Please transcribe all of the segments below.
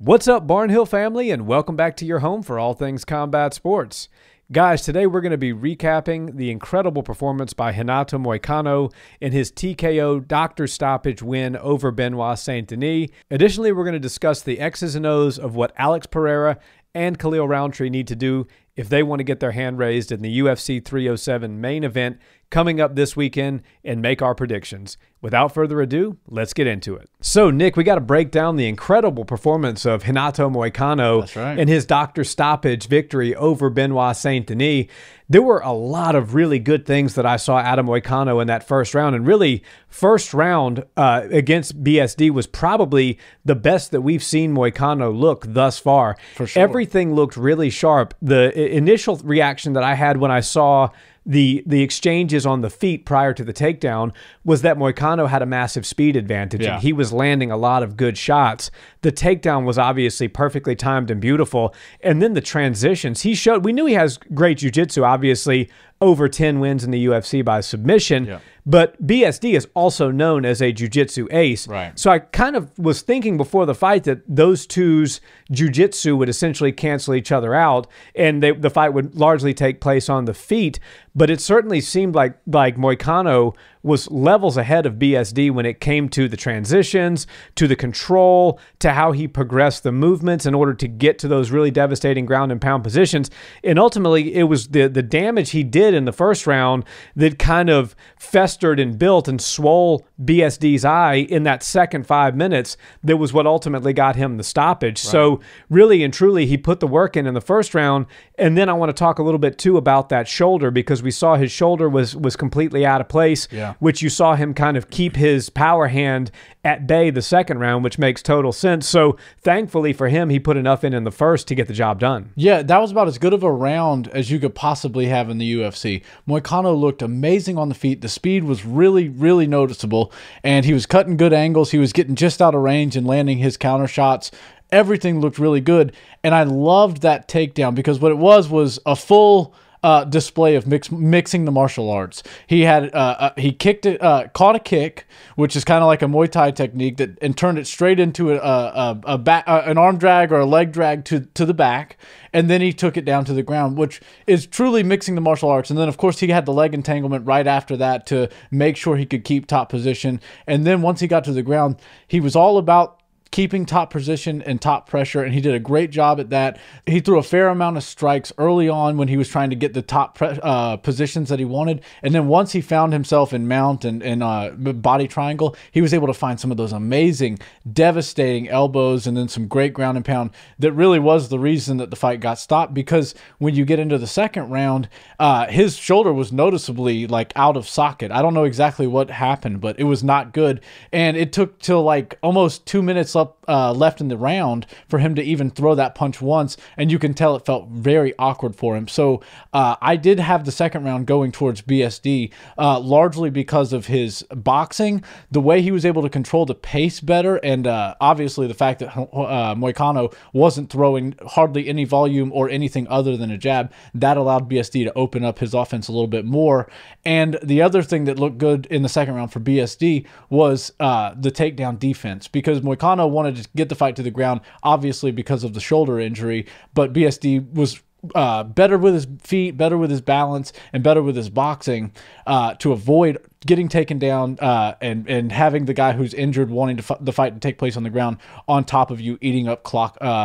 What's up, Barnhill family, and welcome back to your home for all things combat sports. Guys, today we're going to be recapping the incredible performance by Renato Moicano in his TKO doctor stoppage win over Benoit Saint-Denis. Additionally, we're going to discuss the X's and O's of what Alex Pereira and Khalil Rountree need to do if they want to get their hand raised in the UFC 307 main event coming up this weekend and make our predictions. Without further ado, let's get into it. So, Nick, we got to break down the incredible performance of Renato Moicano in his doctor stoppage victory over Benoit Saint-Denis. There were a lot of really good things that I saw out of Moicano in that first round, and really, first round against BSD was probably the best that we've seen Moicano look thus far. For sure. Everything looked really sharp. The initial reaction that I had when I saw the exchanges on the feet prior to the takedown was that Moicano had a massive speed advantage, and he was landing a lot of good shots. The takedown was obviously perfectly timed and beautiful, and then the transitions he showed. We knew he has great jiu-jitsu, obviously over 10 wins in the UFC by submission, but BSD is also known as a jiu-jitsu ace. So I kind of was thinking before the fight that those two's jiu-jitsu would essentially cancel each other out, and the fight would largely take place on the feet. But it certainly seemed like Moicano was levels ahead of BSD when it came to the transitions, to the control, to how he progressed the movements in order to get to those really devastating ground and pound positions. And ultimately, it was the damage he did in the first round that kind of festered and built and swole BSD's eye in that second 5 minutes that was what ultimately got him the stoppage. So really and truly, he put the work in the first round. And then I want to talk a little bit, too, about that shoulder, because we saw his shoulder was completely out of place, which you saw him kind of keep his power hand at bay the second round, which makes total sense. So thankfully for him, he put enough in the first to get the job done. Yeah, that was about as good of a round as you could possibly have in the UFC. Moicano looked amazing on the feet. The speed was really, really noticeable, and he was cutting good angles. He was getting just out of range and landing his counter shots. Everything looked really good, and I loved that takedown because what it was a full display of mixing the martial arts. He had he kicked it, caught a kick, which is kind of like a Muay Thai technique, and turned it straight into an arm drag or a leg drag to the back, and then he took it down to the ground, which is truly mixing the martial arts. And then, of course, he had the leg entanglement right after that to make sure he could keep top position. And then once he got to the ground, he was all about keeping top position and top pressure, and he did a great job at that. He threw a fair amount of strikes early on when he was trying to get the top positions that he wanted, and then once he found himself in mount and body triangle, he was able to find some of those amazing, devastating elbows and then some great ground and pound that really was the reason that the fight got stopped, because when you get into the second round, his shoulder was noticeably like out of socket. I don't know exactly what happened, but it was not good, and it took till like almost 2 minutes left in the round for him to even throw that punch once, and you can tell it felt very awkward for him. So I did have the second round going towards BSD, largely because of his boxing, the way he was able to control the pace better, and obviously the fact that Moicano wasn't throwing hardly any volume or anything other than a jab. That allowed BSD to open up his offense a little bit more. And the other thing that looked good in the second round for BSD was the takedown defense, because Moicano wanted to get the fight to the ground, obviously because of the shoulder injury, but BSD was better with his feet, better with his balance, and better with his boxing to avoid getting taken down and having the guy who's injured wanting the fight to take place on the ground on top of you, eating up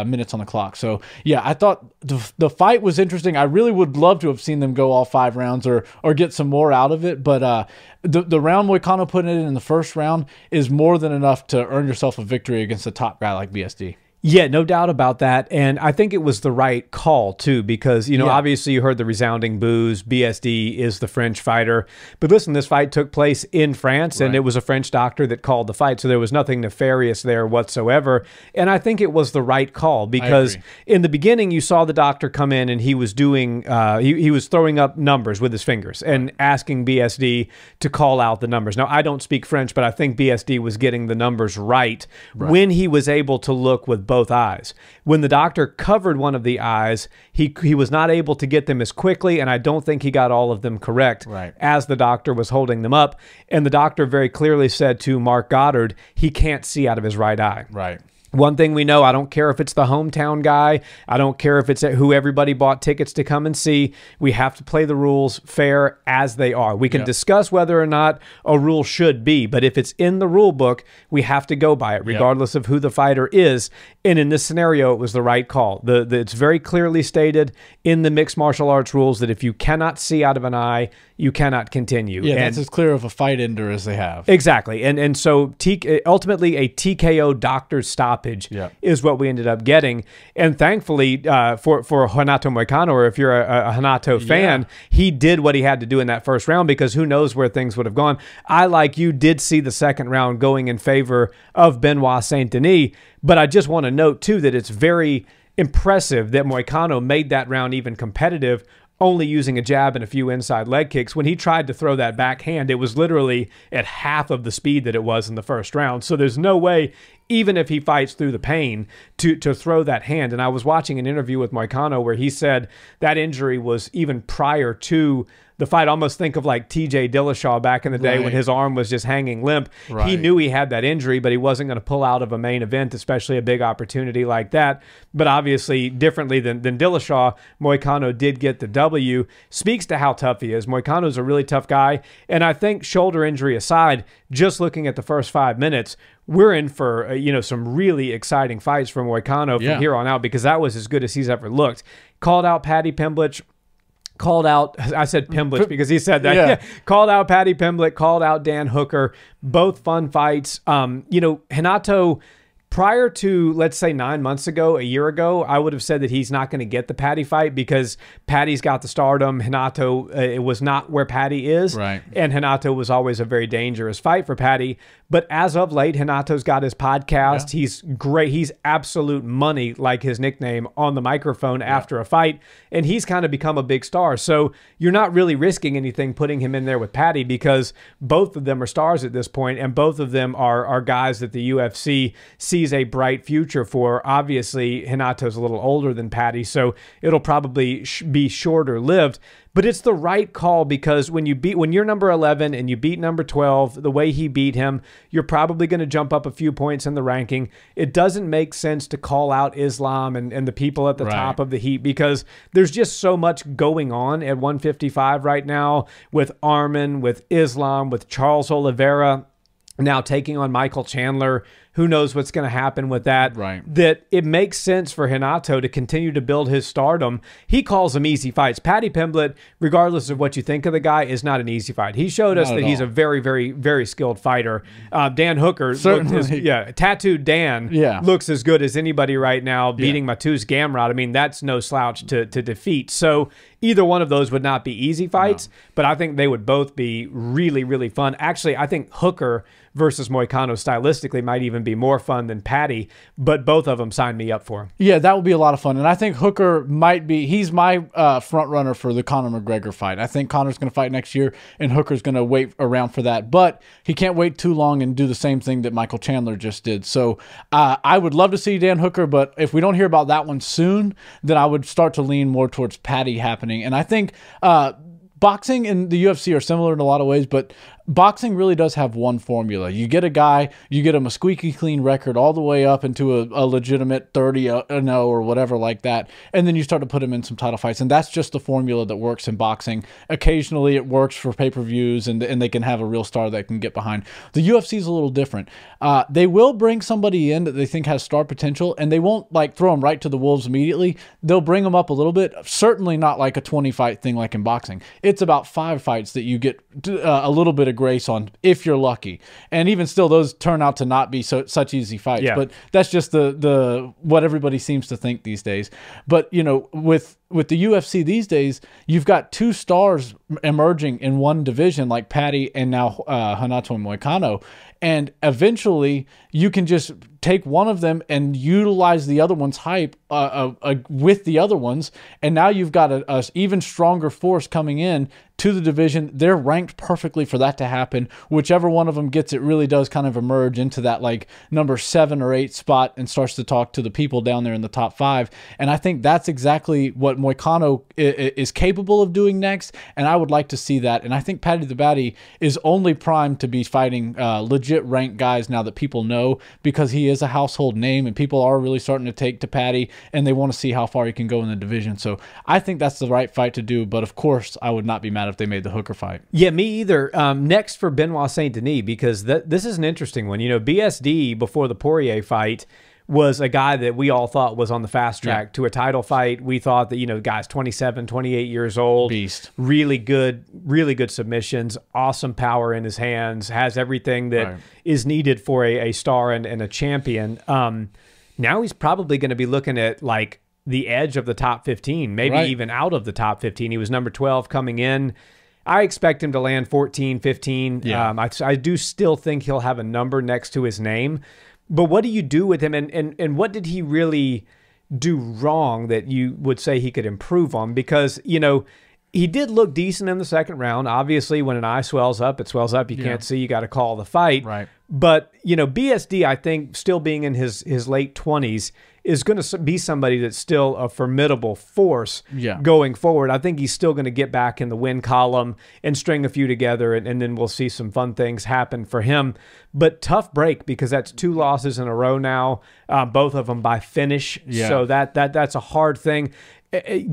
minutes on the clock. So yeah, I thought the fight was interesting. I really would love to have seen them go all 5 rounds or get some more out of it, but the round Moicano put in the first round is more than enough to earn yourself a victory against a top guy like BSD. Yeah, no doubt about that. And I think it was the right call, too, because, you know, obviously you heard the resounding boos. BSD is the French fighter. But listen, this fight took place in France, and it was a French doctor that called the fight. So there was nothing nefarious there whatsoever. And I think it was the right call, because in the beginning you saw the doctor come in and he was doing, he was throwing up numbers with his fingers and asking BSD to call out the numbers. Now, I don't speak French, but I think BSD was getting the numbers right when he was able to look with both eyes. When the doctor covered one of the eyes, he was not able to get them as quickly, and I don't think he got all of them correct as the doctor was holding them up. And the doctor very clearly said to Mark Goddard, he can't see out of his right eye. One thing we know, I don't care if it's the hometown guy. I don't care if it's who everybody bought tickets to come and see. We have to play the rules fair as they are. We can discuss whether or not a rule should be, but if it's in the rule book, we have to go by it, regardless of who the fighter is. And in this scenario, it was the right call. It's very clearly stated in the mixed martial arts rules that if you cannot see out of an eye, you cannot continue. Yeah, that's as clear of a fight ender as they have. Exactly. And so ultimately a TKO doctor's stoppage is what we ended up getting. And thankfully for Renato Moicano, or if you're a Renato fan, he did what he had to do in that first round, because who knows where things would have gone. I, like you, did see the second round going in favor of Benoit Saint-Denis, but I just want to note too that it's very impressive that Moicano made that round even competitive, only using a jab and a few inside leg kicks. When he tried to throw that backhand, it was literally at half of the speed that it was in the first round. So there's no way, even if he fights through the pain, to throw that hand. And I was watching an interview with Moicano where he said that injury was even prior to the fight. Almost think of like TJ Dillashaw back in the day when his arm was just hanging limp. He knew he had that injury, but he wasn't going to pull out of a main event, especially a big opportunity like that. But obviously, differently than Dillashaw, Moicano did get the W. Speaks to how tough he is. Moicano's a really tough guy. And I think, shoulder injury aside, just looking at the first 5 minutes, we're in for some really exciting fights from Moicano from here on out, because that was as good as he's ever looked. Called out Paddy Pimblett. Called out, I said Pimblett because he said that. Called out Paddy Pimblett, called out Dan Hooker. Both fun fights. Renato, prior to, let's say, 9 months ago, a year ago, I would have said that he's not going to get the Paddy fight because Paddy's got the stardom. Renato, it was not where Paddy is. Right. And Renato was always a very dangerous fight for Paddy. But as of late, Renato's got his podcast. He's great. He's absolute money, like his nickname, on the microphone after a fight. And he's kind of become a big star. So you're not really risking anything putting him in there with Paddy, because both of them are stars at this point, and both of them are guys that the UFC sees a bright future for. Obviously, Renato's a little older than Paddy, so it'll probably be shorter lived. But it's the right call, because when you're number 11 and you beat number 12, the way he beat him, you're probably going to jump up a few points in the ranking. It doesn't make sense to call out Islam and the people at the top of the heap, because there's just so much going on at 155 right now with Arman, with Islam, with Charles Oliveira now taking on Michael Chandler. Who knows what's going to happen with that? That it makes sense for Renato to continue to build his stardom. He calls them easy fights. Paddy Pimblett, regardless of what you think of the guy, is not an easy fight. He showed us that he's a very, very, very skilled fighter. Dan Hooker, tattooed Dan, looks as good as anybody right now, beating Mateusz Gamrot. I mean, that's no slouch to defeat. So either one of those would not be easy fights, but I think they would both be really, really fun. Actually, I think Hooker versus Moicano stylistically might even be more fun than Paddy, but both of them signed me up for him. Yeah, that would be a lot of fun. And I think Hooker he's my front runner for the Conor McGregor fight. I think Conor's going to fight next year, and Hooker's going to wait around for that. But he can't wait too long and do the same thing that Michael Chandler just did. So I would love to see Dan Hooker, but if we don't hear about that one soon, then I would start to lean more towards Paddy happening. And I think boxing and the UFC are similar in a lot of ways, but boxing really does have one formula. You get a guy, you get him a squeaky clean record all the way up into a legitimate 30-0 or whatever like that, and then you start to put him in some title fights, and that's just the formula that works in boxing. Occasionally it works for pay-per-views, and they can have a real star that can get behind. The UFC is a little different. They will bring somebody in that they think has star potential, and they won't like throw him right to the wolves immediately. They'll bring him up a little bit, certainly not like a 20-fight thing like in boxing. It's about 5 fights that you get a little bit of grace on if you're lucky, and even still those turn out to not be such easy fights. But that's just the what everybody seems to think these days. But with the UFC these days, you've got 2 stars emerging in one division, like Paddy and now Renato Moicano, and eventually you can just take one of them and utilize the other one's hype with the other ones, and now you've got a even stronger force coming in to the division. They're ranked perfectly for that to happen. Whichever one of them gets it really does kind of emerge into that like number 7 or 8 spot and starts to talk to the people down there in the top 5. And I think that's exactly what what Moicano is capable of doing next, and I would like to see that. And I think Paddy the Baddy is only primed to be fighting legit ranked guys now that people know, because he is a household name and people are really starting to take to Paddy, and they want to see how far he can go in the division. So I think that's the right fight to do, but of course I would not be mad if they made the Hooker fight. Yeah, me either. Next for Benoit Saint-Denis, because this is an interesting one. You know, BSD before the Poirier fight was a guy that we all thought was on the fast track to a title fight. We thought that, you know, the guy's 27, 28 years old. Beast. Really good submissions, awesome power in his hands, has everything that is needed for a star and a champion. Now he's probably going to be looking at like the edge of the top 15, maybe even out of the top 15. He was number 12 coming in. I expect him to land 14, 15. Yeah. I do still think he'll have a number next to his name. But what do you do with him, and what did he really do wrong that you would say he could improve on? Because, you know, he did look decent in the second round. Obviously, when an eye swells up, it swells up. You can't see. You got to call the fight. Right. But, you know, BSD, I think, still being in his late 20s, is going to be somebody that's still a formidable force going forward. I think he's still going to get back in the win column and string a few together, and then we'll see some fun things happen for him. But tough break, because that's 2 losses in a row now, both of them by finish. So that's a hard thing.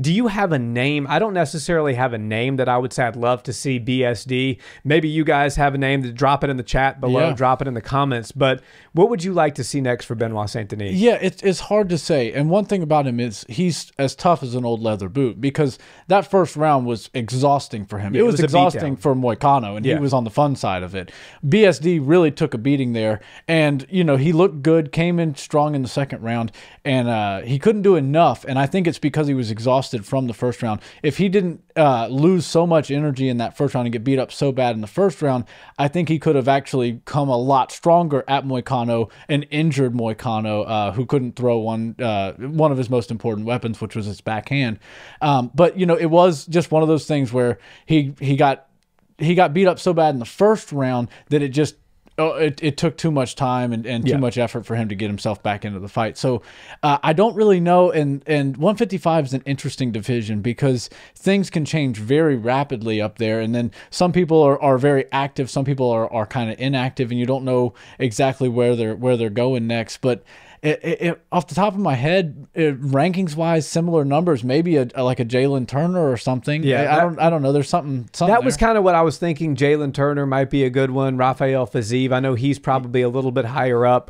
Do you have a name? I don't necessarily have a name that I would say I'd love to see BSD. Maybe you guys have a name, to drop it in the chat below, drop it in the comments. But what would you like to see next for Benoit Saint-Denis? Yeah, it's hard to say. And one thing about him is he's as tough as an old leather boot, because that first round was exhausting for him. It was exhausting for Moicano, and he was on the fun side of it. BSD really took a beating there, and, you know, he looked good, came in strong in the second round, and he couldn't do enough. And I think it's because he was exhausted from the first round. If he didn't lose so much energy in that first round and get beat up so bad in the first round, I think he could have actually come a lot stronger at Moicano and injured Moicano, who couldn't throw one of his most important weapons, which was his backhand. But, you know, it was just one of those things where he got beat up so bad in the first round that it just it took too much time and too much effort for him to get himself back into the fight. So I don't really know. And 155 is an interesting division, because things can change very rapidly up there. And then some people are very active. Some people are kind of inactive, and you don't know exactly where they're going next. But off the top of my head, rankings wise, similar numbers, maybe like a Jalen Turner or something. Yeah, I don't know. There's something that was kind of what I was thinking. Jalen Turner might be a good one. Rafael Fiziev, I know he's probably a little bit higher up.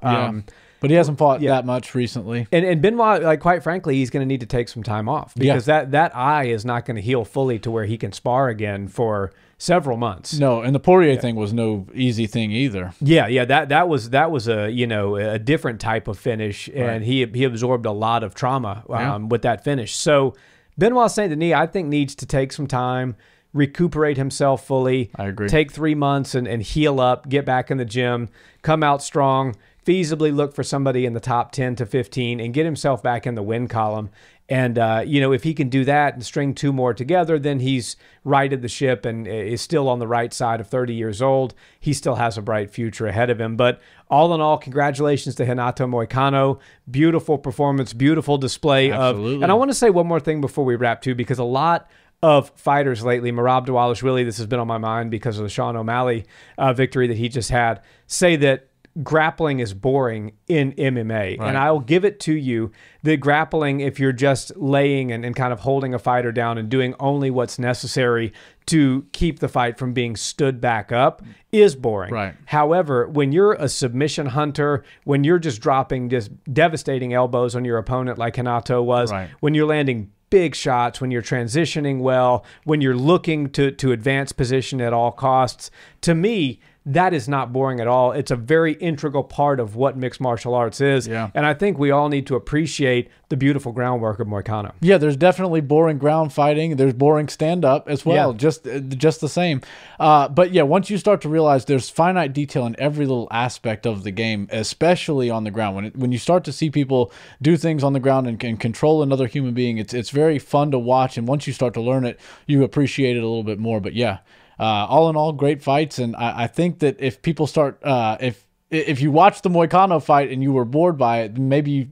But he hasn't fought that much recently. And Benoit, like, quite frankly, he's going to need to take some time off, because that eye is not going to heal fully to where he can spar again for several months. No, and the Poirier thing was no easy thing either. Yeah, that was a, you know, a different type of finish, and he absorbed a lot of trauma with that finish. So Benoit Saint-Denis, I think, needs to take some time, recuperate himself fully. I agree. Take 3 months and heal up, get back in the gym, come out strong, feasibly look for somebody in the top 10 to 15 and get himself back in the win column. And, you know, if he can do that and string 2 more together, then he's righted the ship and is still on the right side of 30 years old. He still has a bright future ahead of him. But all in all, congratulations to Renato Moicano. Beautiful performance, beautiful display. Absolutely. And I want to say one more thing before we wrap, too, because a lot of fighters lately, Merab Dvalishvili, this has been on my mind because of the Sean O'Malley victory that he just had, say that grappling is boring in MMA. And I'll give it to you that grappling, if you're just laying and kind of holding a fighter down and doing only what's necessary to keep the fight from being stood back up, is boring. However, when you're a submission hunter, when you're just dropping just devastating elbows on your opponent like Renato was, when you're landing big shots, when you're transitioning well, when you're looking to advance position at all costs, to me, that is not boring at all. It's a very integral part of what mixed martial arts is. And I think we all need to appreciate the beautiful groundwork of Moicano. Yeah, there's definitely boring ground fighting. There's boring stand-up as well, just the same. But yeah, once you start to realize there's finite detail in every little aspect of the game, especially on the ground, when you start to see people do things on the ground and can control another human being, it's very fun to watch. And once you start to learn it, you appreciate it a little bit more. But yeah, all in all, great fights. And I think that if people start, if you watch the Moicano fight and you were bored by it, maybe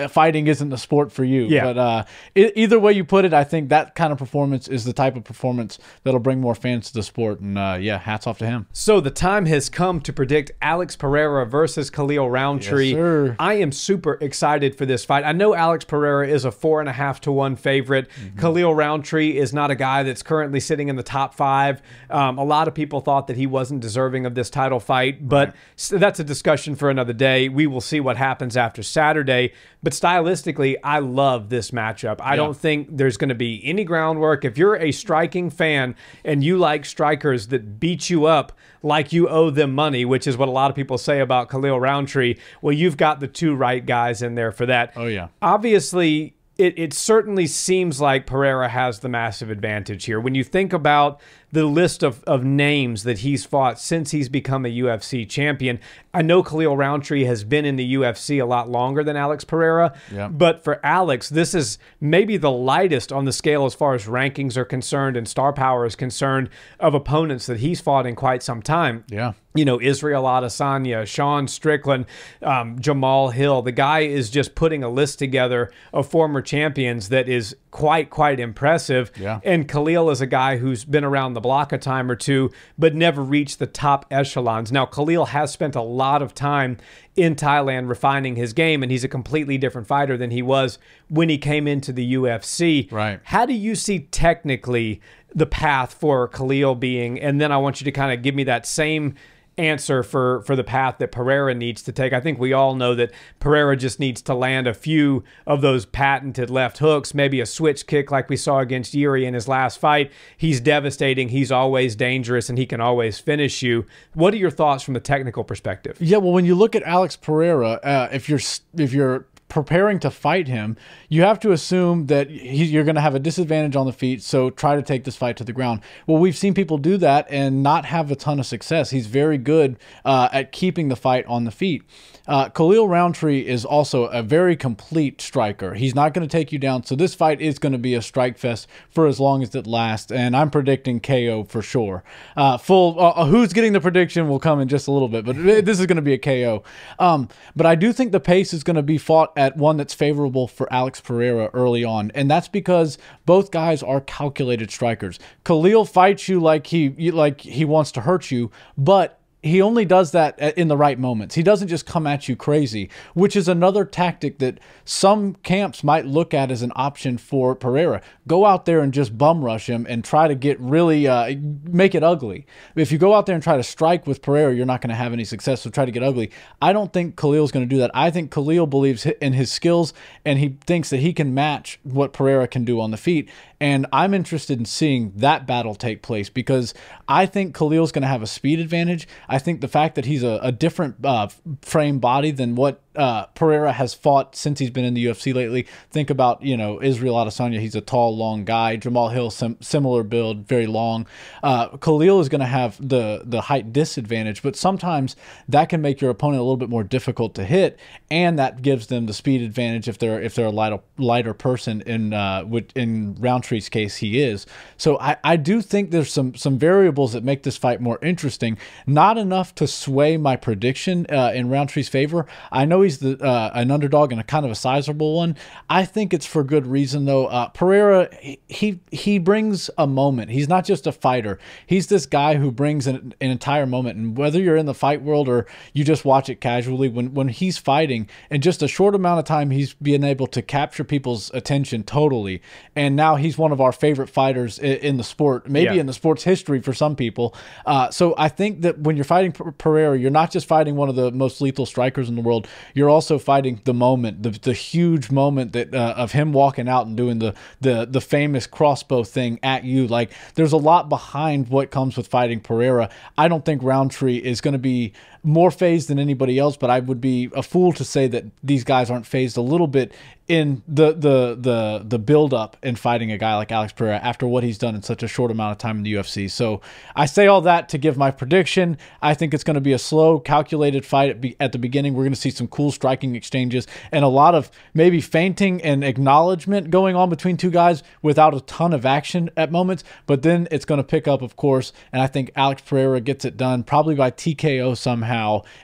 fighting isn't the sport for you. Yeah. But either way you put it, I think that kind of performance is the type of performance that'll bring more fans to the sport. And yeah, hats off to him. So the time has come to predict Alex Pereira versus Khalil Rountree. Yes, sir. I am super excited for this fight. I know Alex Pereira is a 4.5 to 1 favorite. Khalil Rountree is not a guy that's currently sitting in the top 5. A lot of people thought that he wasn't deserving of this title fight, but that's a discussion for another day. We will see what happens after Saturday. But stylistically, I love this matchup. I don't think there's going to be any groundwork. If you're a striking fan and you like strikers that beat you up like you owe them money, which is what a lot of people say about Khalil Rountree, well, you've got the two right guys in there for that. Oh, yeah. Obviously, it certainly seems like Pereira has the massive advantage here. When you think about the list of names that he's fought since he's become a UFC champion, I know Khalil Rountree has been in the UFC a lot longer than Alex Pereira, but for Alex, this is maybe the lightest on the scale as far as rankings are concerned and star power is concerned of opponents that he's fought in quite some time. Yeah. You know, Israel Adesanya, Sean Strickland, Jamal Hill. The guy is just putting a list together of former champions that is quite impressive. Yeah. And Khalil is a guy who's been around the block a time or two, but never reached the top echelons. Now, Khalil has spent a lot of time in Thailand refining his game, and he's a completely different fighter than he was when he came into the UFC. Right. How do you see technically the path for Khalil being, and then I want you to kind of give me that same answer for the path that Pereira needs to take. I think we all know that Pereira just needs to land a few of those patented left hooks, maybe a switch kick like we saw against Yuri in his last fight. He's devastating. He's always dangerous, and he can always finish you. What are your thoughts from the technical perspective? Yeah, well, when you look at Alex Pereira, if you're preparing to fight him, you have to assume that you're going to have a disadvantage on the feet, so try to take this fight to the ground. Well, we've seen people do that and not have a ton of success. He's very good at keeping the fight on the feet. Khalil Rountree is also a very complete striker. He's not going to take you down, so this fight is going to be a strike fest for as long as it lasts, and I'm predicting KO for sure. Who's getting the prediction will come in just a little bit, but this is going to be a KO. But I do think the pace is going to be fought at one that's favorable for Alex Pereira early on, and that's because both guys are calculated strikers. Khalil fights you like he wants to hurt you, but he only does that in the right moments. He doesn't just come at you crazy, which is another tactic that some camps might look at as an option for Pereira. Go out there and just bum rush him and try to get really make it ugly. If you go out there and try to strike with Pereira, you're not going to have any success, so try to get ugly. I don't think Khalil's going to do that. I think Khalil believes in his skills, and he thinks that he can match what Pereira can do on the feet. And I'm interested in seeing that battle take place because I think Khalil's going to have a speed advantage. I think the fact that he's a different frame body than what Pereira has fought since he's been in the UFC lately. Think about, Israel Adesanya. He's a tall, long guy. Jamal Hill, similar build, very long. Khalil is going to have the height disadvantage, but sometimes that can make your opponent a little bit more difficult to hit, and that gives them the speed advantage if they're a lighter person. In Rountree's case, he is. So I do think there's some variables that make this fight more interesting. Not enough to sway my prediction in Rountree's favor. I know he's an underdog and a kind of a sizable one. I think it's for good reason, though. Pereira, he brings a moment. He's not just a fighter. He's this guy who brings an entire moment. And whether you're in the fight world or you just watch it casually, when he's fighting, in just a short amount of time, he's been able to capture people's attention totally. And now he's one of our favorite fighters in the sport, maybe in the sport's history for some people. So I think that when you're fighting Pereira, you're not just fighting one of the most lethal strikers in the world. You're also fighting the moment, the huge moment that of him walking out and doing the famous crossbow thing at you. Like, there's a lot behind what comes with fighting Pereira. I don't think Rountree is going to be more phased than anybody else, but I would be a fool to say that these guys aren't phased a little bit in the build-up in fighting a guy like Alex Pereira after what he's done in such a short amount of time in the UFC. So I say all that to give my prediction. I think it's going to be a slow, calculated fight at the beginning. We're going to see some cool striking exchanges and a lot of maybe feinting and acknowledgement going on between two guys without a ton of action at moments, but then it's going to pick up, of course, and I think Alex Pereira gets it done probably by TKO somehow.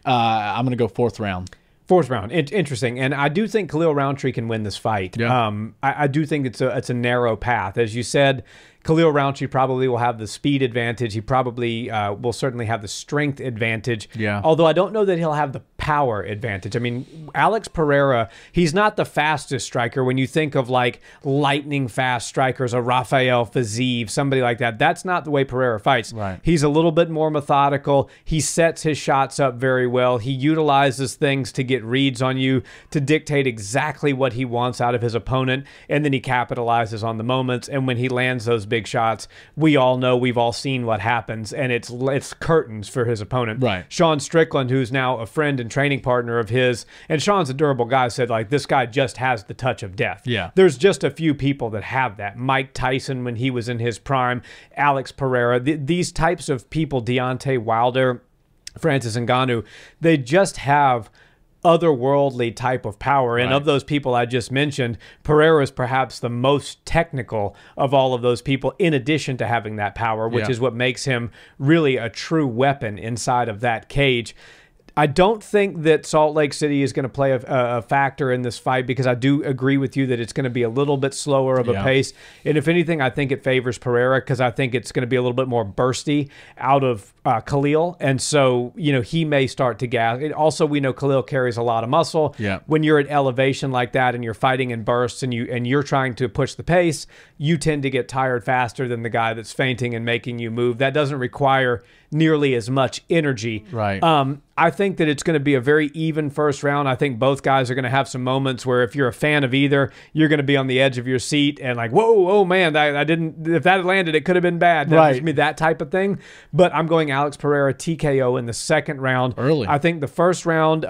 I'm going to go 4th round. Fourth round. Interesting. And I do think Khalil Rountree can win this fight. Yeah. I do think it's a narrow path. As you said, Khalil Rountree probably will have the speed advantage. He probably will certainly have the strength advantage. Yeah. Although I don't know that he'll have the power advantage. I mean, Alex Pereira, he's not the fastest striker. When you think of like lightning fast strikers, a Rafael Fiziev, somebody like that, that's not the way Pereira fights. Right. He's a little bit more methodical. He sets his shots up very well. He utilizes things to get reads on you, to dictate exactly what he wants out of his opponent, and then he capitalizes on the moments. And when he lands those big shots, we all know, we've all seen what happens, and it's curtains for his opponent. Right. Sean Strickland, who's now a friend and training partner of his, and Sean's a durable guy, said like, this guy just has the touch of death. Yeah. There's just a few people that have that. Mike Tyson when he was in his prime, Alex Pereira, these types of people, Deontay Wilder, Francis Ngannou, they just have otherworldly type of power. And of those people I just mentioned, Pereira is perhaps the most technical of all of those people, in addition to having that power, which is what makes him really a true weapon inside of that cage. I don't think that Salt Lake City is going to play a factor in this fight, because I do agree with you that it's going to be a little bit slower of a pace. And if anything, I think it favors Pereira, because I think it's going to be a little bit more bursty out of Khalil. And so, you know, he may start to gas. Also, we know Khalil carries a lot of muscle. Yeah. When you're at elevation like that and you're fighting in bursts and you're trying to push the pace, you tend to get tired faster than the guy that's feinting and making you move. That doesn't require nearly as much energy. Right. I think that it's going to be a very even first round. I think both guys are going to have some moments where, if you're a fan of either, you're going to be on the edge of your seat and like, whoa, oh man, I didn't, if that had landed, it could have been bad. That me that type of thing. But I'm going Alex Pereira TKO in the second round. Early. I think the first round,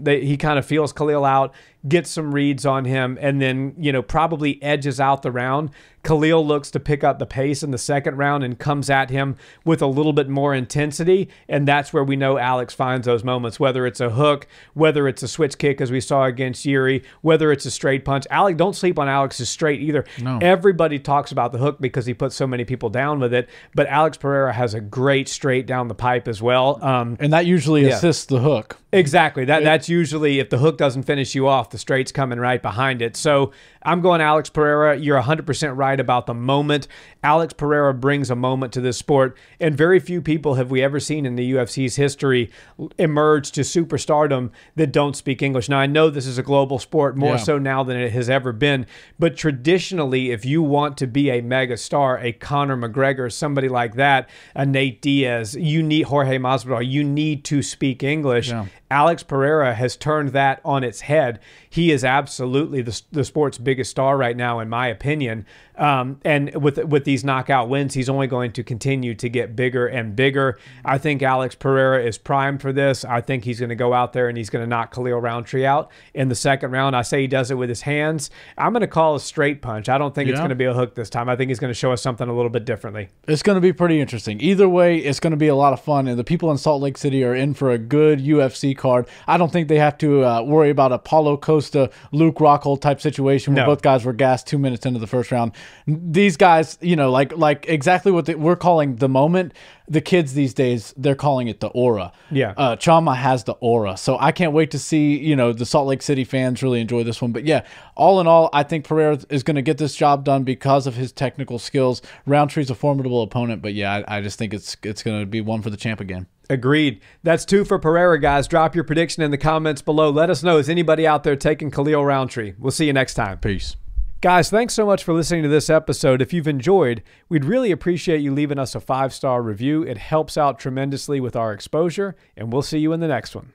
he kind of feels Khalil out, gets some reads on him, and then, you know, probably edges out the round. Khalil looks to pick up the pace in the second round and comes at him with a little bit more intensity, and that's where we know Alex finds those moments, whether it's a hook, whether it's a switch kick as we saw against Yuri, whether it's a straight punch. Alex, don't sleep on Alex's straight either. No. Everybody talks about the hook because he puts so many people down with it, but Alex Pereira has a great straight down the pipe as well. And that usually assists the hook. Exactly. That's usually, if the hook doesn't finish you off, the straight's coming right behind it. So I'm going Alex Pereira. You're 100% right about the moment. Alex Pereira brings a moment to this sport, and very few people have we ever seen in the UFC's history emerge to superstardom that don't speak English. Now, I know this is a global sport, more so now than it has ever been, but traditionally, if you want to be a mega star, a Conor McGregor, somebody like that, a Nate Diaz, you need Jorge Masvidal, you need to speak English. Yeah. Alex Pereira has turned that on its head. He is absolutely the sport's biggest star right now, in my opinion. And with these knockout wins, he's only going to continue to get bigger and bigger. I think Alex Pereira is primed for this. I think he's going to go out there and he's going to knock Khalil Rountree out in the second round. I say he does it with his hands. I'm going to call a straight punch. I don't think it's going to be a hook this time. I think he's going to show us something a little bit differently. It's going to be pretty interesting. Either way, it's going to be a lot of fun, and the people in Salt Lake City are in for a good UFC card. I don't think they have to worry about a Paulo Costa, Luke Rockhold type situation where both guys were gassed 2 minutes into the first round. These guys, you know, like exactly what we're calling the moment. The kids these days, they're calling it the aura. Yeah. Chama has the aura. So I can't wait to see, you know, the Salt Lake City fans really enjoy this one. But yeah, all in all, I think Pereira is going to get this job done because of his technical skills. Rountree's a formidable opponent, but yeah, I just think it's going to be one for the champ again. Agreed. That's 2 for Pereira, guys. Drop your prediction in the comments below. Let us know, is anybody out there taking Khalil Rountree? We'll see you next time. Peace. Guys, thanks so much for listening to this episode. If you've enjoyed, we'd really appreciate you leaving us a 5-star review. It helps out tremendously with our exposure, and we'll see you in the next one.